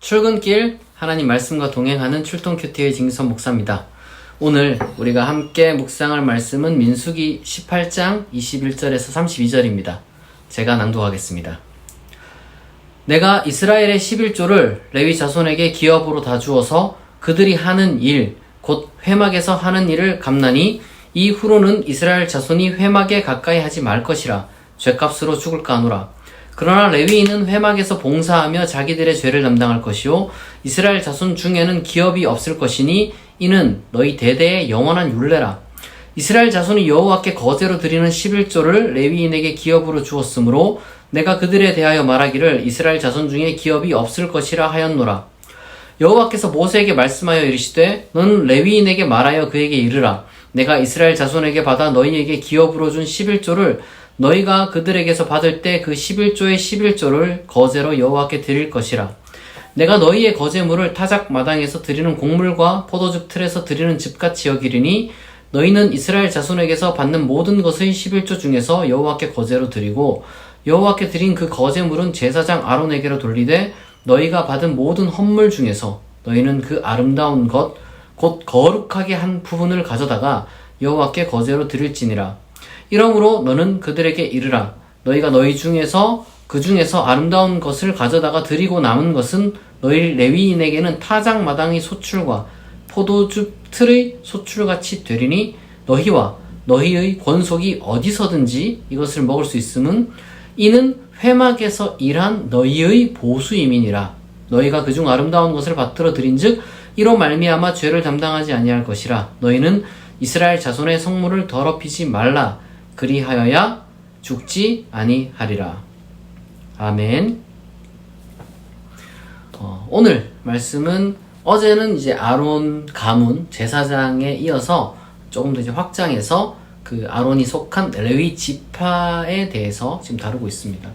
출근길 하나님 말씀과 동행하는 출동 큐티의 진기선 목사입니다. 오늘 우리가 함께 묵상할 말씀은 민수기 18장 21절에서 32절입니다. 제가 낭독하겠습니다. 내가 이스라엘의 11조를 레위 자손에게 기업으로 다 주어서 그들이 하는 일, 곧 회막에서 하는 일을 갚나니 이후로는 이스라엘 자손이 회막에 가까이 하지 말 것이라 죗값으로 죽을까 하노라. 그러나 레위인은 회막에서 봉사하며 자기들의 죄를 담당할 것이요 이스라엘 자손 중에는 기업이 없을 것이니 이는 너희 대대의 영원한 율례라. 이스라엘 자손이 여호와께 거제로 드리는 11조를 레위인에게 기업으로 주었으므로 내가 그들에 대하여 말하기를 이스라엘 자손 중에 기업이 없을 것이라 하였노라. 여호와께서 모세에게 말씀하여 이르시되 너는 레위인에게 말하여 그에게 이르라. 내가 이스라엘 자손에게 받아 너희에게 기업으로 준 11조를 너희가 그들에게서 받을 때 그 11조의 11조를 거제로 여호와께 드릴 것이라. 내가 너희의 거제물을 타작 마당에서 드리는 곡물과 포도즙 틀에서 드리는 즙같이 여기리니 너희는 이스라엘 자손에게서 받는 모든 것의 11조 중에서 여호와께 거제로 드리고 여호와께 드린 그 거제물은 제사장 아론에게로 돌리되 너희가 받은 모든 헌물 중에서 너희는 그 아름다운 것 곧 거룩하게 한 부분을 가져다가 여호와께 거제로 드릴지니라. 이러므로 너는 그들에게 이르라. 너희가 너희 중에서 그 중에서 아름다운 것을 가져다가 드리고 남은 것은 너희 레위인에게는 타작 마당의 소출과 포도즙 틀의 소출같이 되리니 너희와 너희의 권속이 어디서든지 이것을 먹을 수 있음은 이는 회막에서 일한 너희의 보수임이니라. 너희가 그중 아름다운 것을 받들어 드린즉 이로 말미암아 죄를 담당하지 아니할 것이라. 너희는 이스라엘 자손의 성물을 더럽히지 말라. 그리하여야 죽지 아니하리라. 아멘. 오늘 말씀은 어제는 이제 아론 가문 제사장에 이어서 조금 더 이제 확장해서 그 아론이 속한 레위 지파에 대해서 지금 다루고 있습니다.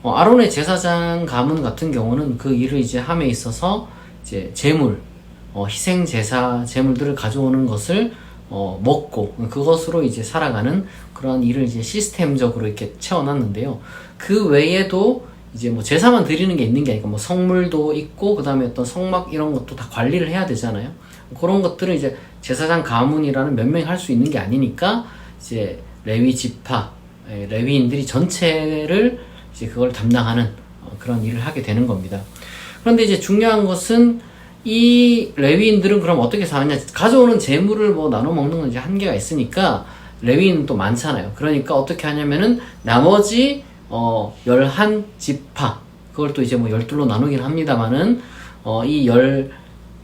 아론의 제사장 가문 같은 경우는 그 일을 이제 함에 있어서 이제 제물, 희생 제사 제물들을 가져오는 것을 먹고 그것으로 이제 살아가는 그런 일을 이제 시스템적으로 이렇게 채워놨는데요. 그 외에도 이제 뭐 제사만 드리는 게 있는 게 아니고 뭐 성물도 있고 그 다음에 어떤 성막 이런 것도 다 관리를 해야 되잖아요. 그런 것들은 이제 제사장 가문이라는 몇 명이 할 수 있는 게 아니니까 이제 레위 지파, 레위인들이 전체를 이제 그걸 담당하는 그런 일을 하게 되는 겁니다. 그런데 이제 중요한 것은 이 레위인들은 그럼 어떻게 사느냐? 가져오는 재물을 뭐 나눠 먹는 건 이제 한계가 있으니까 레위인은 또 많잖아요. 그러니까 어떻게 하냐면은 나머지 11지파 그걸 또 이제 뭐 12로 나누긴 합니다만은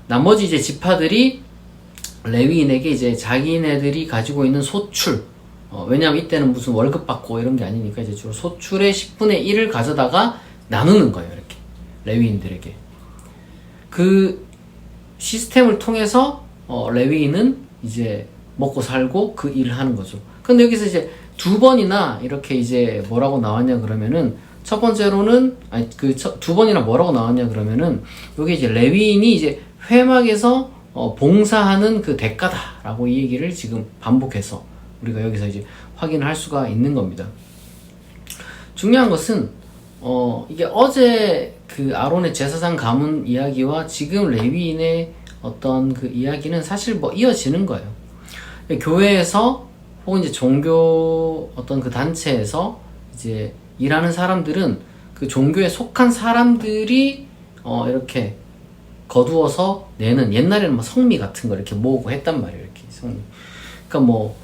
나머지 이제 지파들이 레위인에게 이제 자기네들이 가지고 있는 소출 왜냐면 이때는 무슨 월급 받고 이런 게 아니니까 이제 주로 소출의 10분의 1을 가져다가 나누는 거예요. 이렇게 레위인들에게 그 시스템을 통해서 레위인은 이제 먹고 살고 그 일을 하는 거죠. 근데 여기서 이제 두 번이나 이렇게 이제 뭐라고 나왔냐 그러면은 첫 번째로는 두 번이나 뭐라고 나왔냐 그러면은 여기 이제 레위인이 이제 회막에서 봉사하는 그 대가다라고 이 얘기를 지금 반복해서 우리가 여기서 이제 확인을 할 수가 있는 겁니다. 중요한 것은 이게 어제 그 아론의 제사장 가문 이야기와 지금 레위인의 어떤 그 이야기는 사실 뭐 이어지는 거예요. 교회에서 혹은 이제 종교 어떤 그 단체에서 이제 일하는 사람들은 그 종교에 속한 사람들이 이렇게 거두어서 내는 옛날에는 뭐 성미 같은 거 이렇게 모으고 했단 말이에요. 이렇게 성미. 그러니까 뭐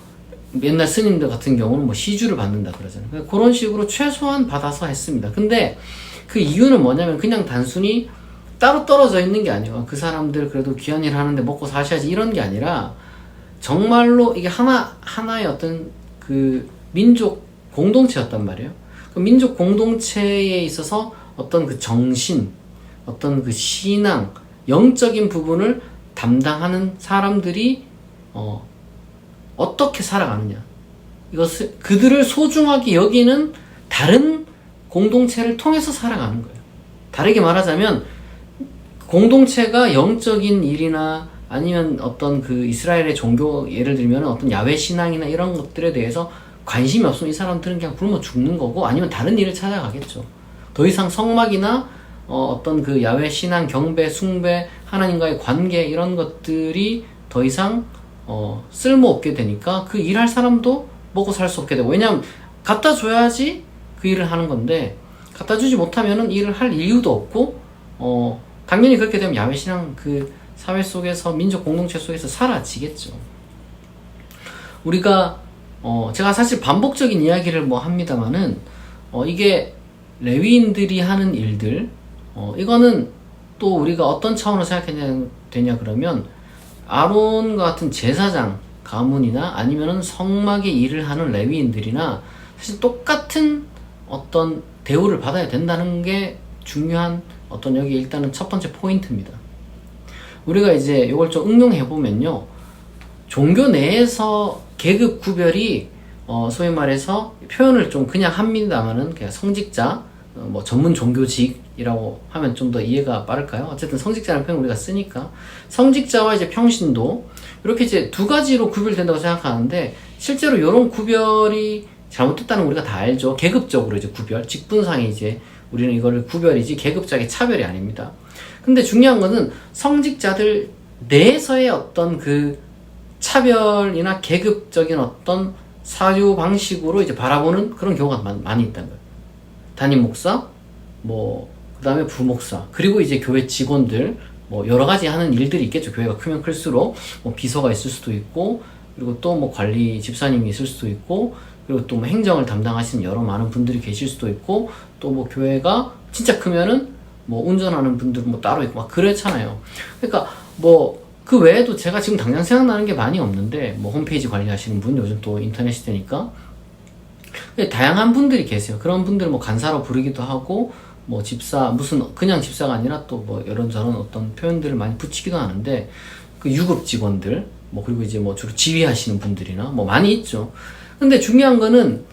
옛날 스님들 같은 경우는 뭐 시주를 받는다 그러잖아요. 그런 식으로 최소한 받아서 했습니다. 근데 그 이유는 뭐냐면 그냥 단순히 따로 떨어져 있는 게 아니에요. 그 사람들 그래도 귀한 일 하는데 먹고 사셔야지 이런 게 아니라 정말로 이게 하나의 어떤 그 민족 공동체였단 말이에요. 그 민족 공동체에 있어서 어떤 그 정신, 어떤 그 신앙, 영적인 부분을 담당하는 사람들이 어떻게 살아가느냐. 이것을 그들을 소중하게 여기는 다른 공동체를 통해서 살아가는 거예요. 다르게 말하자면 공동체가 영적인 일이나 아니면 어떤 그 이스라엘의 종교 예를 들면 어떤 야훼 신앙이나 이런 것들에 대해서 관심이 없으면 이 사람들은 그냥 굶어 죽는 거고 아니면 다른 일을 찾아가겠죠. 더 이상 성막이나 어떤 그 야훼 신앙, 경배, 숭배, 하나님과의 관계 이런 것들이 더 이상 쓸모없게 되니까 그 일할 사람도 먹고 살 수 없게 되고, 왜냐면 갖다 줘야지 그 일을 하는 건데 갖다 주지 못하면은 일을 할 이유도 없고, 당연히 그렇게 되면 야훼 신앙 그 사회 속에서, 민족 공동체 속에서 사라지겠죠. 우리가 제가 사실 반복적인 이야기를 뭐 합니다만은 이게 레위인들이 하는 일들, 이거는 또 우리가 어떤 차원으로 생각해야 되냐 그러면, 아론과 같은 제사장 가문이나 아니면은 성막의 일을 하는 레위인들이나 사실 똑같은 어떤 대우를 받아야 된다는 게 중요한 어떤 여기 일단은 첫 번째 포인트입니다. 우리가 이제 이걸 좀 응용해 보면요, 종교 내에서 계급 구별이 소위 말해서 표현을 좀 그냥 합니다만은 그냥 성직자, 뭐 전문 종교직이라고 하면 좀 더 이해가 빠를까요? 어쨌든 성직자라는 표현 우리가 쓰니까 성직자와 이제 평신도, 이렇게 이제 두 가지로 구별된다고 생각하는데, 실제로 이런 구별이 잘못됐다는 우리가 다 알죠. 계급적으로 이제 구별, 직분상에 이제 우리는 이거를 구별이지 계급적인 차별이 아닙니다. 근데 중요한 거는 성직자들 내에서의 어떤 그 차별이나 계급적인 어떤 사유 방식으로 이제 바라보는 그런 경우가 많이 있다는 거예요. 담임 목사, 뭐 그다음에 부목사, 그리고 이제 교회 직원들, 뭐 여러 가지 하는 일들이 있겠죠. 교회가 크면 클수록 뭐 비서가 있을 수도 있고, 그리고 또 뭐 관리 집사님이 있을 수도 있고, 그리고 또 뭐 행정을 담당하시는 여러 많은 분들이 계실 수도 있고, 또 뭐 교회가 진짜 크면은 뭐 운전하는 분들 뭐 따로 있고 막 그렇잖아요. 그러니까 뭐 그 외에도 제가 지금 당장 생각나는 게 많이 없는데, 뭐 홈페이지 관리하시는 분, 요즘 또 인터넷이 되니까 다양한 분들이 계세요. 그런 분들 뭐 간사로 부르기도 하고, 뭐 집사, 무슨 그냥 집사가 아니라 또 뭐 이런저런 어떤 표현들을 많이 붙이기도 하는데, 그 유급 직원들, 뭐 그리고 이제 뭐 주로 지휘하시는 분들이나 뭐 많이 있죠. 근데 중요한 거는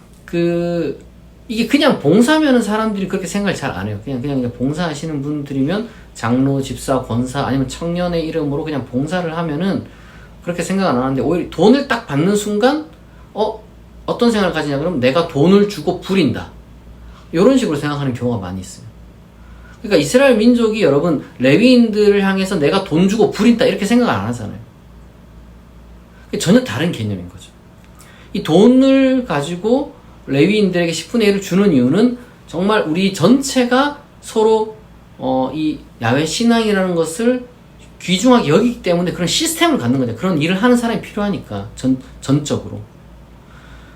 이게 그냥 봉사면은 사람들이 그렇게 생각을 잘 안 해요. 그냥 봉사하시는 분들이면 장로, 집사, 권사 아니면 청년의 이름으로 그냥 봉사를 하면은 그렇게 생각 안 하는데, 오히려 돈을 딱 받는 순간 어떤 생각을 가지냐 그러면 내가 돈을 주고 부린다, 이런 식으로 생각하는 경우가 많이 있어요. 그러니까 이스라엘 민족이 여러분 레위인들을 향해서 내가 돈 주고 부린다 이렇게 생각을 안 하잖아요. 전혀 다른 개념인 거죠. 이 돈을 가지고 레위인들에게 10분의 1을 주는 이유는 정말 우리 전체가 서로 이 야훼 신앙이라는 것을 귀중하게 여기기 때문에 그런 시스템을 갖는 거죠. 그런 일을 하는 사람이 필요하니까 전적으로.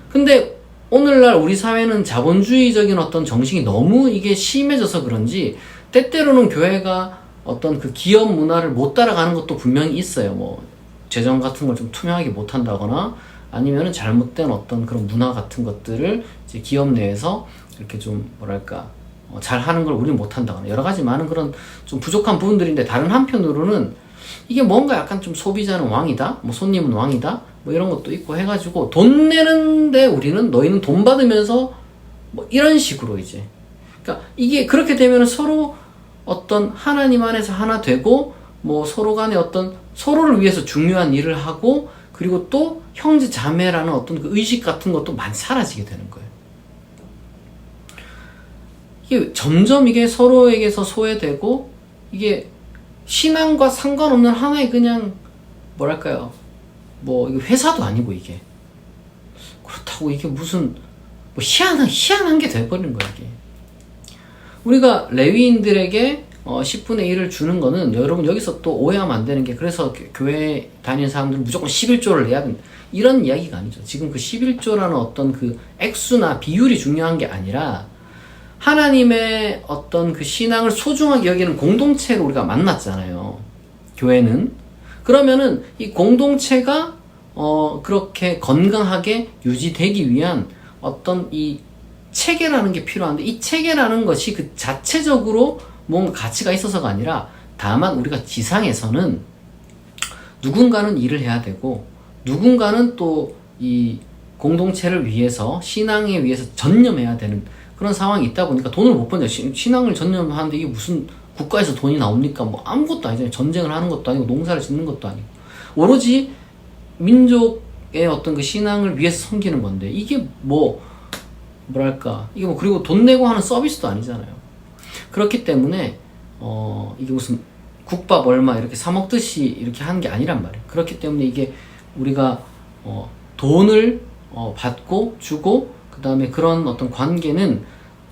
근데 오늘날 우리 사회는 자본주의적인 어떤 정신이 너무 이게 심해져서 그런지 때때로는 교회가 어떤 그 기업 문화를 못 따라가는 것도 분명히 있어요. 뭐 재정 같은 걸 좀 투명하게 못 한다거나, 아니면은 잘못된 어떤 그런 문화 같은 것들을 이제 기업 내에서 이렇게 좀 뭐랄까 잘 하는 걸 우리는 못 한다거나, 여러 가지 많은 그런 좀 부족한 부분들인데, 다른 한편으로는 이게 뭔가 약간 좀 소비자는 왕이다, 뭐 손님은 왕이다, 뭐 이런 것도 있고 해가지고 돈 내는데 우리는, 너희는 돈 받으면서 뭐 이런 식으로 이제, 그러니까 이게 그렇게 되면 서로 어떤 하나님 안에서 하나 되고, 뭐 서로 간에 어떤 서로를 위해서 중요한 일을 하고, 그리고 또 형제 자매라는 어떤 그 의식 같은 것도 많이 사라지게 되는 거예요. 이게 점점 이게 서로에게서 소외되고, 이게 신앙과 상관없는 하나의 그냥 뭐랄까요, 뭐 이게 회사도 아니고, 이게 그렇다고 이게 무슨 뭐 희한한 게 돼버리는 거예요. 이게 우리가 레위인들에게 10분의 1을 주는 거는, 여러분 여기서 또 오해하면 안 되는 게, 그래서 교회 다니는 사람들은 무조건 11조를 내야 된다, 이런 이야기가 아니죠. 지금 그 11조라는 어떤 그 액수나 비율이 중요한 게 아니라, 하나님의 어떤 그 신앙을 소중하게 여기는 공동체를 우리가 만났잖아요, 교회는. 그러면은 이 공동체가 그렇게 건강하게 유지되기 위한 어떤 이 체계라는 게 필요한데, 이 체계라는 것이 그 자체적으로 뭔가 가치가 있어서가 아니라, 다만 우리가 지상에서는 누군가는 일을 해야 되고, 누군가는 또 이 공동체를 위해서, 신앙에 위해서 전념해야 되는 그런 상황이 있다 보니까 돈을 못 번다. 신앙을 전념하는데 이게 무슨 국가에서 돈이 나옵니까? 뭐 아무것도 아니잖아요. 전쟁을 하는 것도 아니고, 농사를 짓는 것도 아니고, 오로지 민족의 어떤 그 신앙을 위해서 섬기는 건데, 이게 뭐랄까, 이게 뭐 그리고 돈 내고 하는 서비스도 아니잖아요. 그렇기 때문에 이게 무슨 국밥 얼마 이렇게 사 먹듯이 이렇게 하는 게 아니란 말이에요. 그렇기 때문에 이게 우리가 돈을 받고 주고 그 다음에 그런 어떤 관계는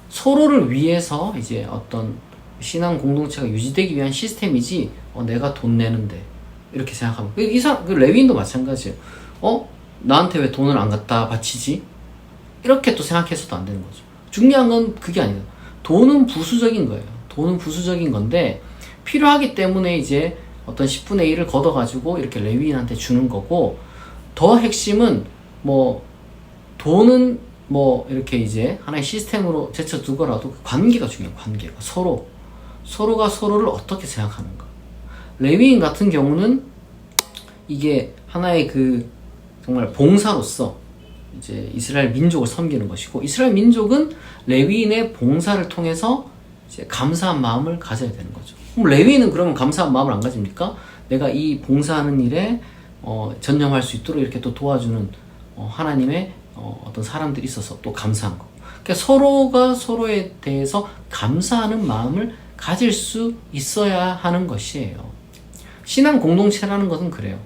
서로를 위해서 이제 어떤 신앙 공동체가 유지되기 위한 시스템이지 내가 돈 내는데 이렇게 생각하면 그 레위인도 마찬가지예요. 나한테 왜 돈을 안 갖다 바치지? 이렇게 또 생각해서도 안 되는 거죠. 중요한 건 그게 아니에요. 돈은 부수적인 거예요. 돈은 부수적인 건데 필요하기 때문에 이제 어떤 10분의 1을 걷어가지고 이렇게 레위인한테 주는 거고, 더 핵심은 돈은 이렇게 이제 하나의 시스템으로 제쳐두더라도 그 관계가 중요해요. 관계가 서로가 서로를 어떻게 생각하는가. 레위인 같은 경우는 이게 하나의 그 정말 봉사로서 이제 이스라엘 민족을 섬기는 것이고, 이스라엘 민족은 레위인의 봉사를 통해서 이제 감사한 마음을 가져야 되는 거죠. 그럼 레위인은 그러면 감사한 마음을 안 가집니까? 내가 이 봉사하는 일에 전념할 수 있도록 이렇게 또 도와주는 하나님의 어떤 사람들이 있어서 또 감사한 거. 그러니까 서로가 서로에 대해서 감사하는 마음을 가질 수 있어야 하는 것이에요. 신앙 공동체라는 것은 그래요.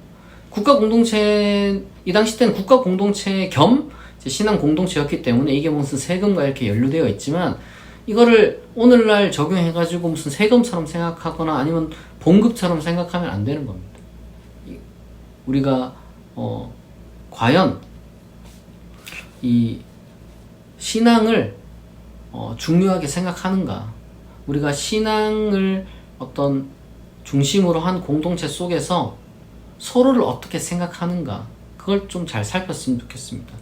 국가 공동체, 이 당시 때는 국가 공동체 겸 신앙 공동체였기 때문에 이게 무슨 세금과 이렇게 연루되어 있지만, 이거를 오늘날 적용해가지고 무슨 세금처럼 생각하거나 아니면 봉급처럼 생각하면 안 되는 겁니다. 우리가 과연 이 신앙을 중요하게 생각하는가, 우리가 신앙을 어떤 중심으로 한 공동체 속에서 서로를 어떻게 생각하는가, 그걸 좀 잘 살폈으면 좋겠습니다.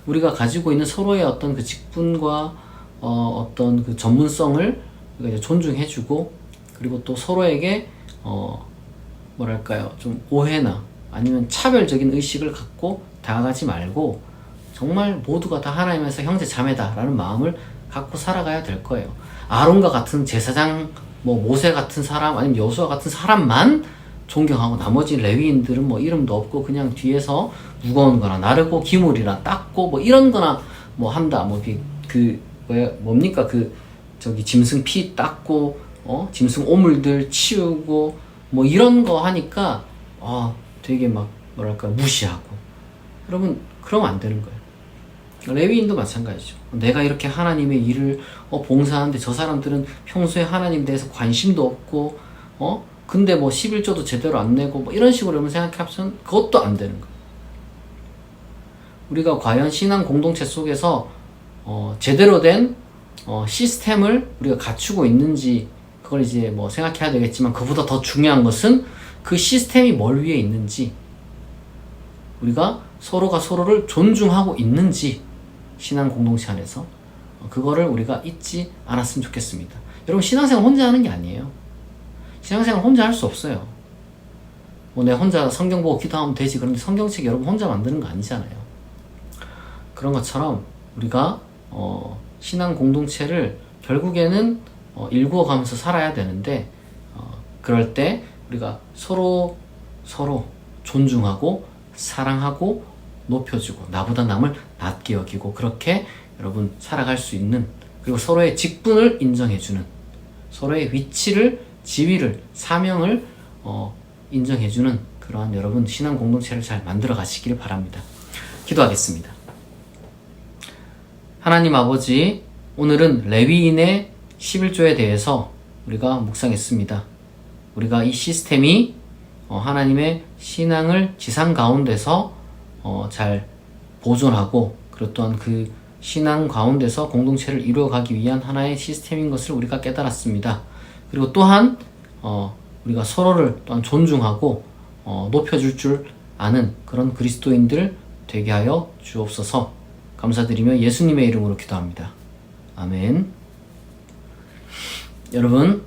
우리가 가지고 있는 서로의 어떤 그 직분과 어떤 그 전문성을 우리가 이제 존중해주고, 그리고 또 서로에게 뭐랄까요, 좀 오해나 아니면 차별적인 의식을 갖고 다가가지 말고 정말 모두가 다 하나님에서 형제 자매다라는 마음을 갖고 살아가야 될 거예요. 아론과 같은 제사장, 모세 같은 사람, 아니면 여호수아 같은 사람만 존경하고 나머지 레위인들은 이름도 없고 그냥 뒤에서 무거운 거나 나르고 기물이나 닦고 이런 거나 한다. 뭡니까? 짐승 피 닦고, 짐승 오물들 치우고, 이런 거 하니까, 되게 뭐랄까, 무시하고. 여러분, 그러면 안 되는 거예요. 레위인도 마찬가지죠. 내가 이렇게 하나님의 일을 봉사하는데 저 사람들은 평소에 하나님에 대해서 관심도 없고, 근데 11조도 제대로 안 내고, 이런 식으로 여러분 생각하면 그것도 안 되는 거예요. 우리가 과연 신앙 공동체 속에서 제대로 된 시스템을 우리가 갖추고 있는지, 그걸 이제 생각해야 되겠지만, 그보다 더 중요한 것은 그 시스템이 뭘 위해 있는지, 우리가 서로가 서로를 존중하고 있는지, 신앙 공동체 안에서 그거를 우리가 잊지 않았으면 좋겠습니다. 여러분, 신앙생활 혼자 하는 게 아니에요. 신앙생활 혼자 할 수 없어요. 내가 혼자 성경 보고 기도하면 되지. 그런데 성경책 여러분 혼자 만드는 거 아니잖아요. 그런 것처럼 우리가 신앙 공동체를 결국에는 일구어 가면서 살아야 되는데, 그럴 때 우리가 서로 존중하고 사랑하고 높여주고 나보다 남을 낮게 여기고, 그렇게 여러분 살아갈 수 있는, 그리고 서로의 직분을 인정해주는, 서로의 위치를, 지위를, 사명을 인정해주는 그러한 여러분 신앙 공동체를 잘 만들어 가시기를 바랍니다. 기도하겠습니다. 하나님 아버지, 오늘은 레위인의 11조에 대해서 우리가 묵상했습니다. 우리가 이 시스템이 하나님의 신앙을 지상 가운데서 잘 보존하고, 그리고 또한 그 신앙 가운데서 공동체를 이루어가기 위한 하나의 시스템인 것을 우리가 깨달았습니다. 그리고 또한 우리가 서로를 또한 존중하고 높여줄 줄 아는 그런 그리스도인들 되게 하여 주옵소서. 감사드리며 예수님의 이름으로 기도합니다. 아멘. 여러분,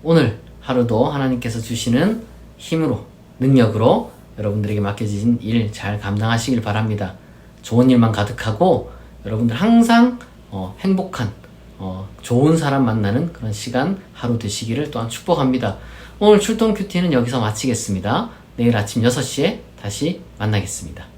오늘 하루도 하나님께서 주시는 힘으로, 능력으로 여러분들에게 맡겨진 일 잘 감당하시길 바랍니다. 좋은 일만 가득하고 여러분들 항상 행복한 좋은 사람 만나는 그런 시간, 하루 되시기를 또한 축복합니다. 오늘 출동 큐티는 여기서 마치겠습니다. 내일 아침 6시에 다시 만나겠습니다.